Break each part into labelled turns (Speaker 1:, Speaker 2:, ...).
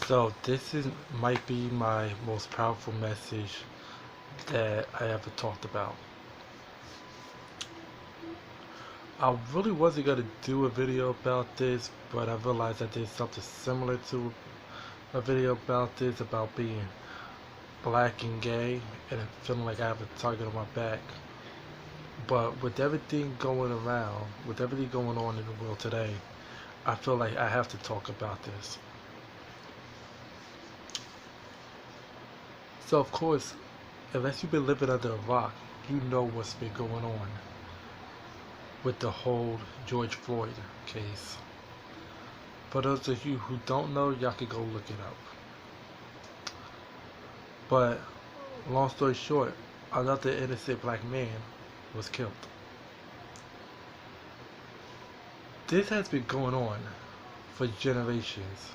Speaker 1: So this is might be my most powerful message that I ever talked about. I really wasn't gonna do a video about this, but I realized I did something similar to a video about this about being black and gay and feeling like I have a target on my back. But with everything going around, with everything going on in the world today, I feel like I have to talk about this. So of course, unless you've been living under a rock, you know what's been going on with the whole George Floyd case. For those of you who don't know, y'all can go look it up. But long story short, another innocent black man was killed. This has been going on for generations.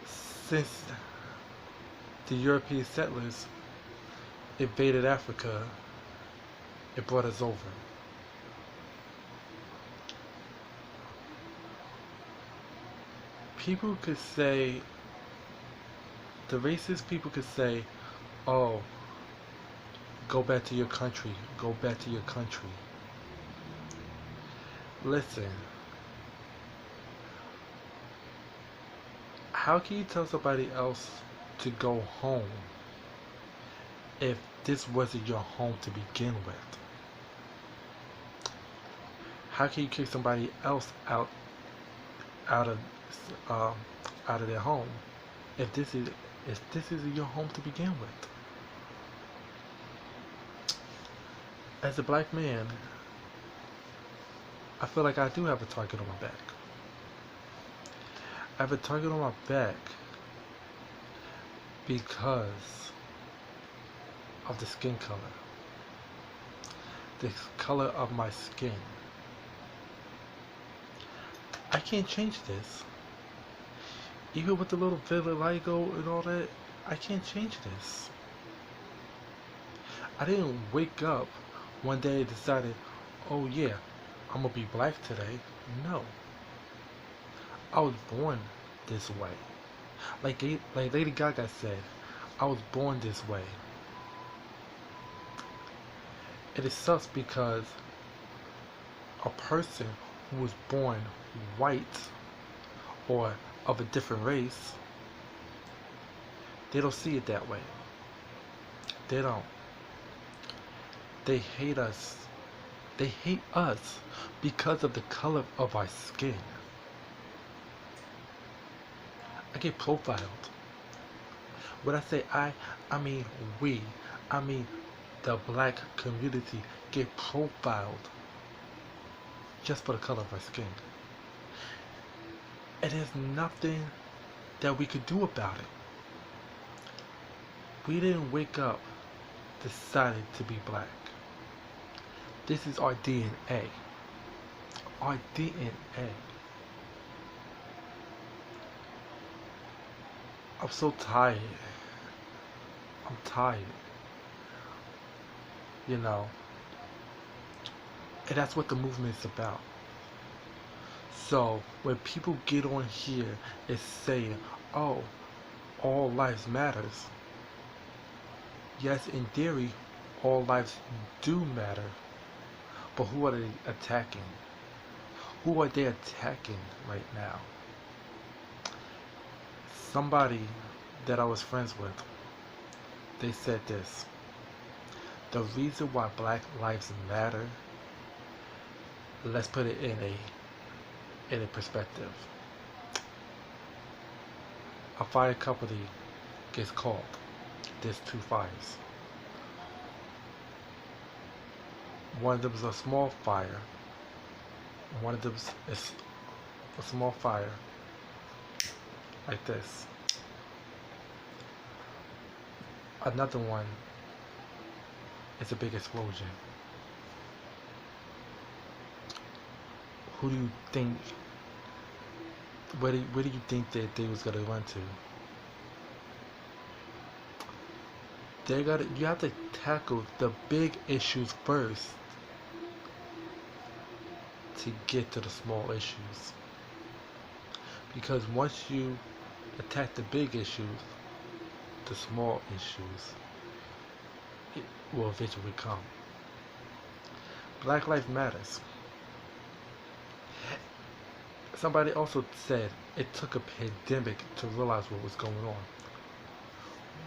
Speaker 1: Since the European settlers invaded Africa and brought us over. People could say, the racist people could say, oh, go back to your country, go back to your country. Listen, how can you tell somebody else to go home if this wasn't your home to begin with? How can you kick somebody else out of um, out of their home if this isn't your home to begin with? As a black man, I feel like I do have a target on my back. I have a target on my back because of the skin color. The color of my skin. I can't change this. Even with the little vitiligo and all that, I can't change this. I didn't wake up one day and decided, oh yeah, I'm gonna be black today. No. I was born this way. Like Lady Gaga said, I was born this way. It sucks because a person who was born white or of a different race, they don't see it that way. They don't. They hate us. They hate us because of the color of our skin. I get profiled. When I say I mean we. I mean the black community get profiled just for the color of our skin. And there's nothing that we could do about it. We didn't wake up deciding to be black. This is our DNA. Our DNA. I'm so tired. I'm tired. You know. And that's what the movement is about. So when people get on here and say, oh, all lives matters. Yes, in theory, all lives do matter. But who are they attacking? Who are they attacking right now? Somebody that I was friends with, they said this. The reason why black lives matter, let's put it in a perspective. A fire company gets called. There's two fires. One of them is a small fire. One of them is a small fire like this. Another one is a big explosion. Who do you think? Where do you think that they was gonna run to? You have to tackle the big issues first to get to the small issues. Because once you attack the big issues, the small issues it will eventually come. Black Lives Matters. Somebody also said it took a pandemic to realize what was going on.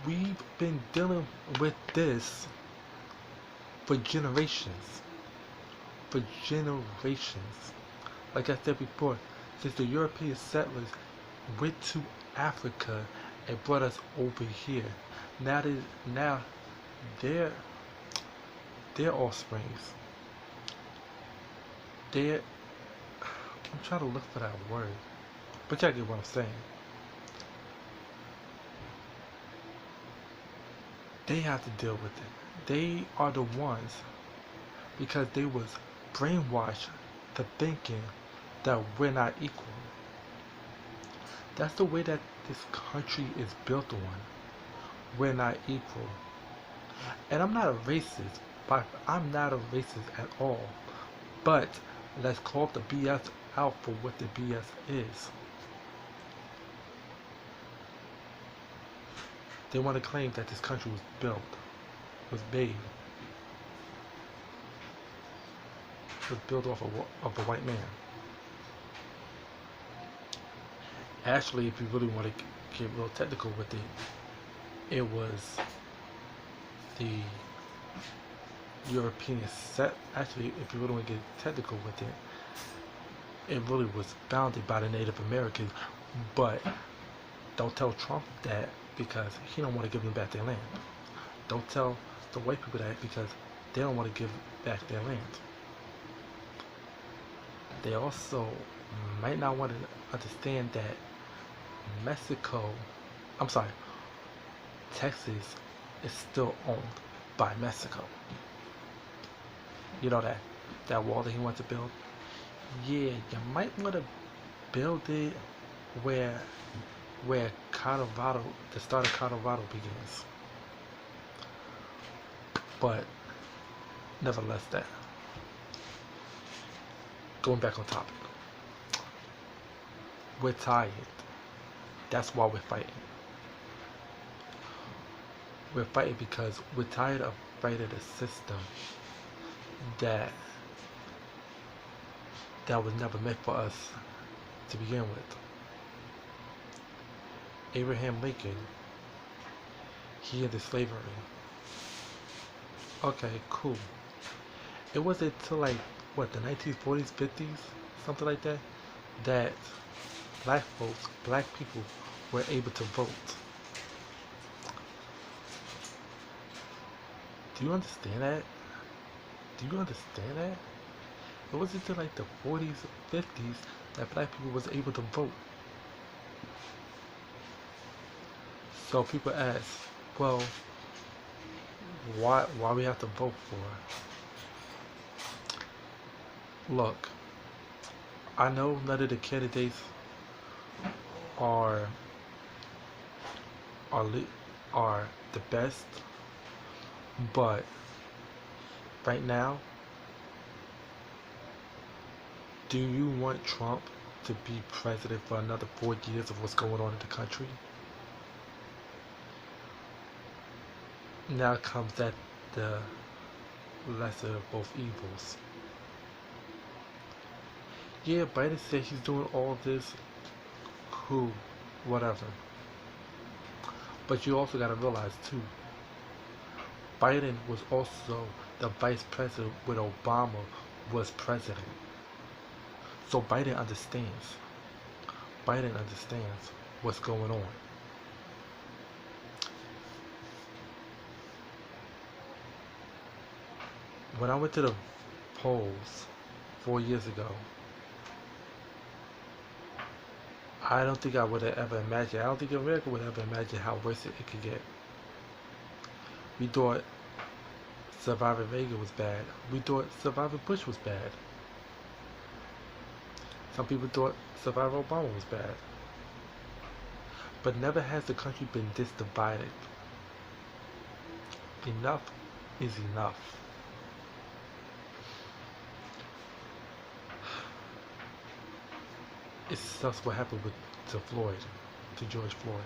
Speaker 1: We've been dealing with this for generations. For generations. Like I said before, since the European settlers went to Africa and brought us over here. Now their their offsprings. Their I'm trying to look for that word. But y'all get what I'm saying. They have to deal with it. They are the ones because they was brainwashed to thinking that we're not equal. That's the way that this country is built on. We're not equal. And I'm not a racist, but I'm not a racist at all. But let's call the BS out for what the BS is. They want to claim that this country was built off of a white man. Actually, if you really want to get real technical with it, it was the European set. Actually, if you really want to get technical with it, it really was founded by the Native Americans. But don't tell Trump that because he don't want to give them back their land. Don't tell the white people that because they don't want to give back their land. They also might not want to understand that Texas is still owned by Mexico. You know that wall that he wants to build? Yeah, you might want to build it where Colorado, the start of Colorado begins. But nevertheless, that going back on topic, we're tired. That's why we're fighting. We're fighting because we're tired of fighting a system that was never meant for us to begin with. Abraham Lincoln, he ended slavery. Okay, cool. It wasn't until like what, the 1940s, 50s, something like that, that black people were able to vote. Do you understand that? Do you understand that? It wasn't until like the 40s, 50s that black people was able to vote. So people ask, well, why we have to vote for? Look, I know none of the candidates are the best, but right now, do you want Trump to be president for another 4 years of what's going on in the country? Now comes that the lesser of both evils. Yeah, Biden said he's doing all this, cool, whatever. But you also gotta realize too, Biden was also the vice president when Obama was president. So Biden understands. Biden understands what's going on. When I went to the polls 4 years ago, I don't think I would have ever imagined. I don't think America would ever imagine how worse it could get. We thought Survivor Reagan was bad. We thought Survivor Bush was bad. Some people thought Survivor Obama was bad. But never has the country been this divided. Enough is enough. It sucks what happened to Floyd. to George Floyd.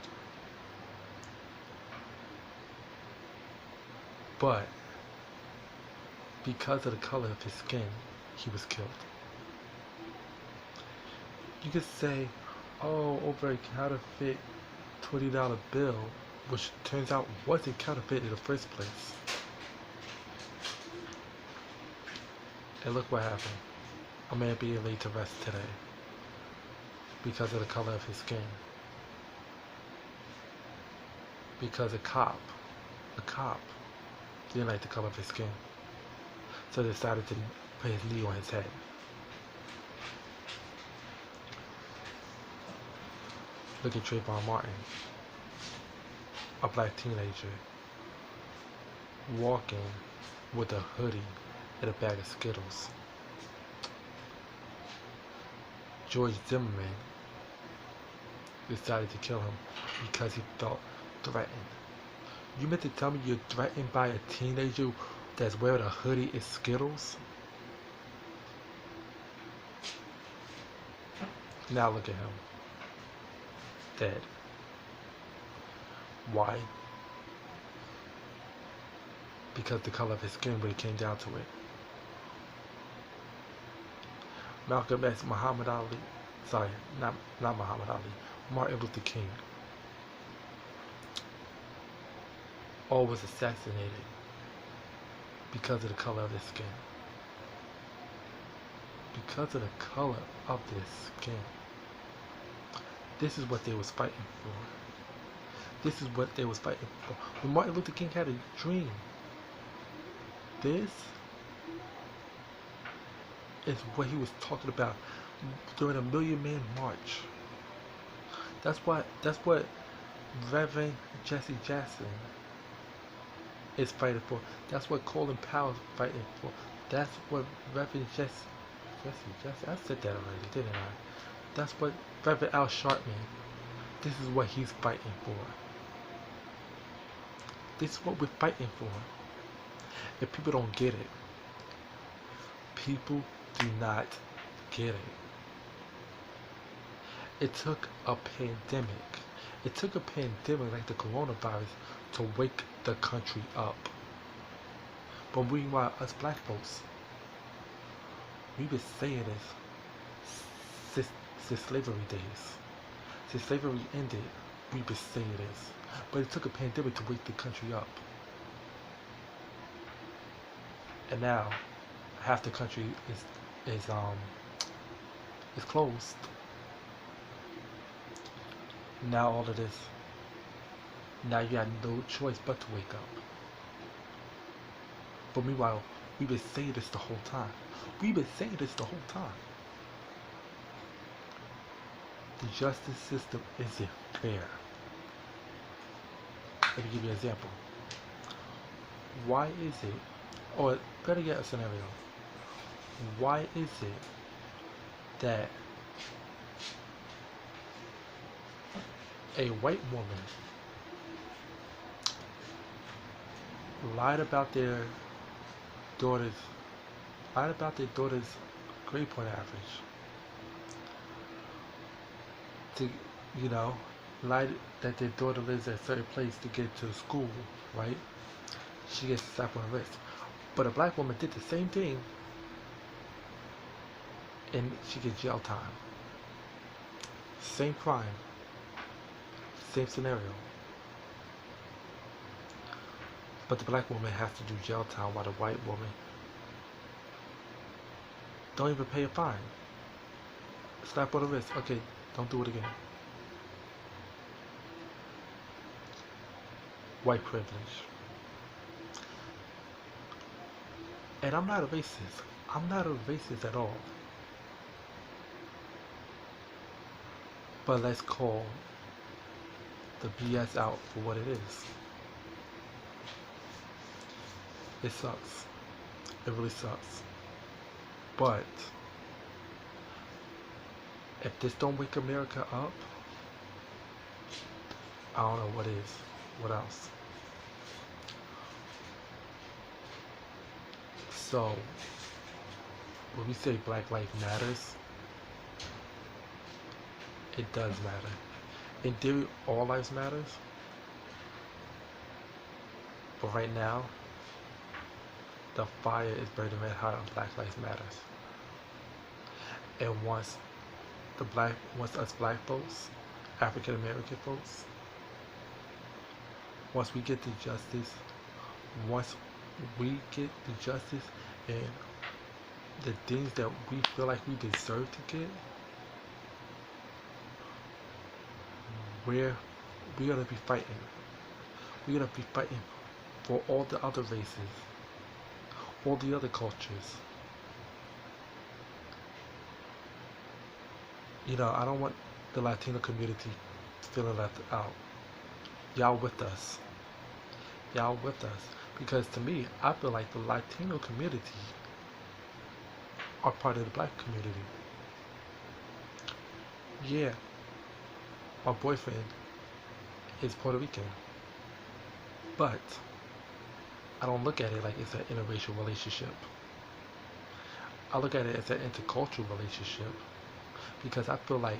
Speaker 1: But because of the color of his skin, he was killed. You could say, oh, over a counterfeit $20 bill, which turns out wasn't counterfeit in the first place. And look what happened. A man being laid to rest today because of the color of his skin. Because a cop didn't like the color of his skin. So they decided to put his knee on his head. Look at Trayvon Martin, a black teenager, walking with a hoodie and a bag of Skittles. George Zimmerman decided to kill him because he felt threatened. You meant to tell me you're threatened by a teenager that's wearing a hoodie and Skittles? Now look at him. Dead. Why? Because the color of his skin when it came down to it. Malcolm X, Muhammad Ali, sorry, not Muhammad Ali, Martin Luther King, all was assassinated because of the color of their skin. Because of the color of their skin. This is what they was fighting for. This is what they was fighting for. When Martin Luther King had a dream, this is what he was talking about during a Million Man March. That's what Reverend Jesse Jackson is fighting for. That's what Colin Powell is fighting for. That's what Reverend Jesse, I said that already, didn't I? That's what Reverend Al Sharpton, this is what he's fighting for. This is what we're fighting for. If people don't get it, people do not get it. It took a pandemic. It took a pandemic like the coronavirus to wake the country up. But meanwhile, us black folks, we've been saying this since slavery days. Since slavery ended, we've been saying this. But it took a pandemic to wake the country up. And now, half the country is closed. Now all of this. Now you have no choice but to wake up. But meanwhile, we've been saying this the whole time. We've been saying this the whole time. The justice system isn't fair. Let me give you an example. Why is it, or better yet, a scenario. Why is it that a white woman lied about their daughter's grade point average to, lied that their daughter lives at a certain place to get to school, right? She gets a slap on the wrist. But a black woman did the same thing and she gets jail time. Same crime, same scenario. But the black woman has to do jail time while the white woman don't even pay a fine. Slap on the wrist. Okay, don't do it again. White privilege. And I'm not a racist. I'm not a racist at all. But let's call the BS out for what it is. It sucks. It really sucks. But if this don't wake America up, I don't know what is. What else? So, when we say Black Lives Matters, it does matter. In theory, all lives matters, but right now, the fire is burning red hot on Black Lives Matters. And once us black folks, African American folks, once we get the justice, once we get the justice and the things that we feel like we deserve to get, we're gonna be fighting. We're gonna be fighting for all the other races, all the other cultures. I don't want the Latino community feeling left out. Y'all with us. Y'all with us. Because to me, I feel like the Latino community are part of the black community. Yeah, my boyfriend is Puerto Rican, but I don't look at it like it's an interracial relationship. I look at it as an intercultural relationship because I feel like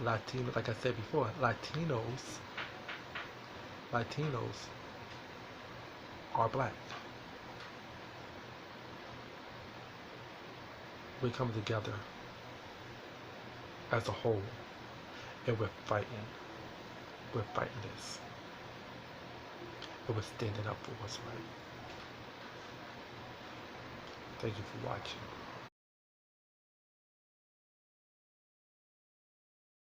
Speaker 1: Latino, like I said before, Latinos are black. We come together as a whole and we're fighting. We're fighting this. And we're standing up for what's right. Thank you for watching.